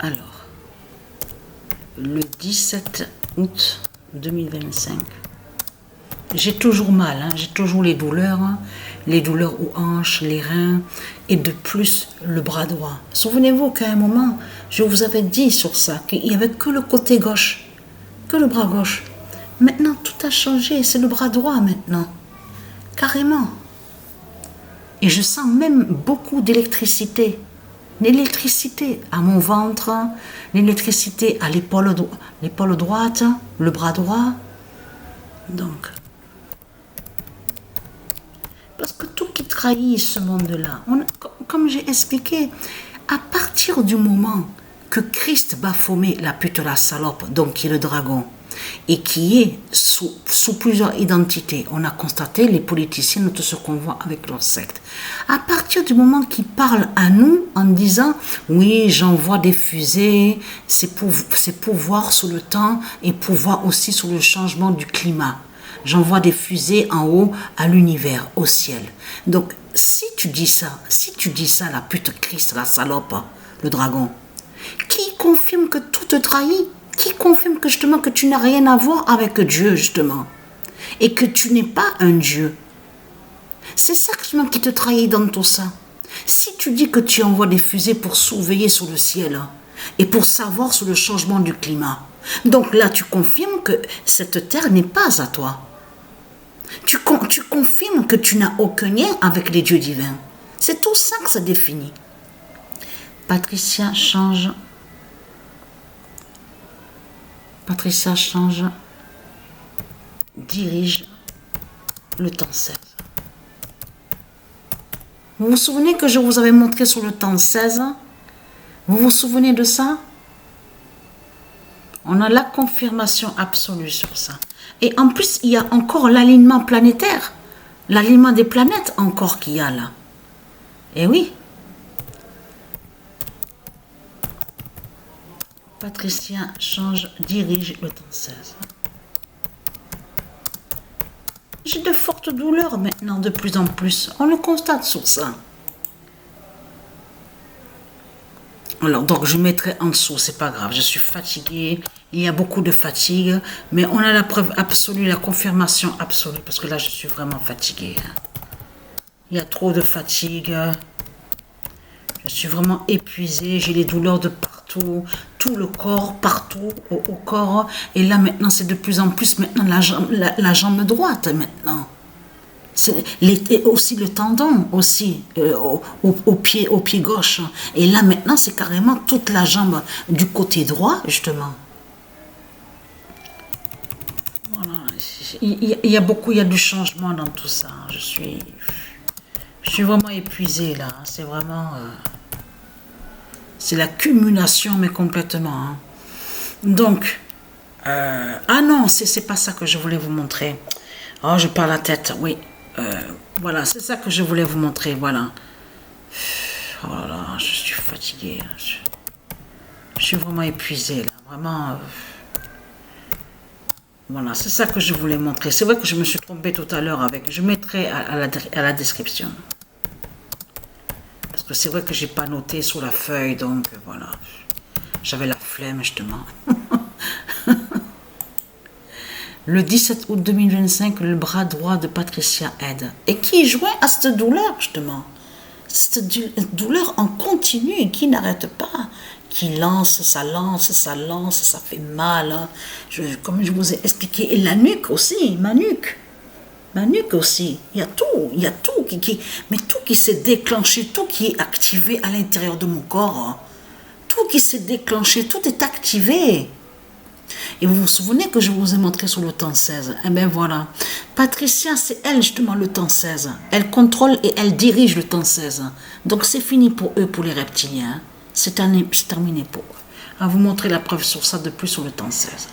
Alors, le 17 août 2025, j'ai toujours mal, hein, j'ai toujours les douleurs aux hanches, les reins et de plus le bras droit. Souvenez-vous qu'à un moment, je vous avais dit sur ça qu'il n'y avait que le côté gauche, que le bras gauche. Maintenant, tout a changé, c'est le bras droit maintenant, carrément. Et je sens même beaucoup d'électricité. L'électricité à mon ventre, l'électricité à l'épaule droite, le bras droit. Donc, parce que tout qui trahit ce monde-là, comme j'ai expliqué, à partir du moment que Christ Baphomet, la pute, la salope, donc qui est le dragon, et qui est sous plusieurs identités, on a constaté, les politiciens, tout ce qu'on voit avec leur secte. À partir du moment qu'ils parlent à nous en disant « Oui, j'envoie des fusées, c'est pour voir sur le temps et pour voir aussi sur le changement du climat. J'envoie des fusées en haut à l'univers, au ciel. » Donc, si tu dis ça, la pute Christ, la salope, le dragon, qui confirme que tout te trahit? Qui confirme que justement que tu n'as rien à voir avec Dieu justement et que tu n'es pas un Dieu? C'est ça justement qui te trahit dans tout ça. Si tu dis que tu envoies des fusées pour surveiller sur le ciel et pour savoir sur le changement du climat, donc là tu confirmes que cette terre n'est pas à toi. Tu confirmes que tu n'as aucun lien avec les dieux divins. C'est tout ça que ça définit. Patricia change, dirige le temps 16. Vous vous souvenez que je vous avais montré sur le temps 16? Vous vous souvenez de ça? On a la confirmation absolue sur ça. Et en plus, il y a encore l'alignement planétaire. L'alignement des planètes encore qu'il y a là. Et oui. Patricia change, dirige le temps 16. J'ai de fortes douleurs maintenant, de plus en plus. On le constate sur ça. Alors, donc, je mettrai en dessous, c'est pas grave. Je suis fatiguée. Il y a beaucoup de fatigue. Mais on a la preuve absolue, la confirmation absolue. Parce que là, je suis vraiment fatiguée. Il y a trop de fatigue. Je suis vraiment épuisée. J'ai les douleurs de partout. Tout le corps, partout, au corps. Et là, maintenant, c'est de plus en plus, maintenant, la jambe droite, maintenant. Et aussi le tendon, aussi, au pied gauche. Et là, maintenant, c'est carrément toute la jambe du côté droit, justement. Voilà. Il y a du changement dans tout ça. Je suis vraiment épuisée, là. C'est vraiment... c'est l'accumulation, mais complètement. Hein. Donc, ah non, c'est pas ça que je voulais vous montrer. Oh, je perds la tête, oui. Voilà, c'est ça que je voulais vous montrer, voilà. Oh là là, je suis fatiguée. Je suis vraiment épuisée, là. Vraiment... Voilà, c'est ça que je voulais montrer. C'est vrai que je me suis trompée tout à l'heure avec... Je mettrai à la description. Parce que c'est vrai que j'ai pas noté sur la feuille, donc voilà. J'avais la flemme, justement. Le 17 août 2025, le bras droit de Patricia aide. Et qui joint à cette douleur, justement. Cette douleur en continu et qui n'arrête pas. Qui lance, ça fait mal. Hein. Comme je vous ai expliqué. Et la nuque aussi, ma nuque aussi. Il y a tout mais tout qui s'est déclenché, tout qui est activé à l'intérieur de mon corps. Hein. Tout qui s'est déclenché, tout est activé. Et vous vous souvenez que je vous ai montré sur le temps 16? Eh bien voilà. Patricia, c'est elle justement le temps 16. Elle contrôle et elle dirige le temps 16. Donc c'est fini pour eux, pour les reptiliens. C'est terminé pour eux. À vous montrer la preuve sur ça de plus sur le temps 16.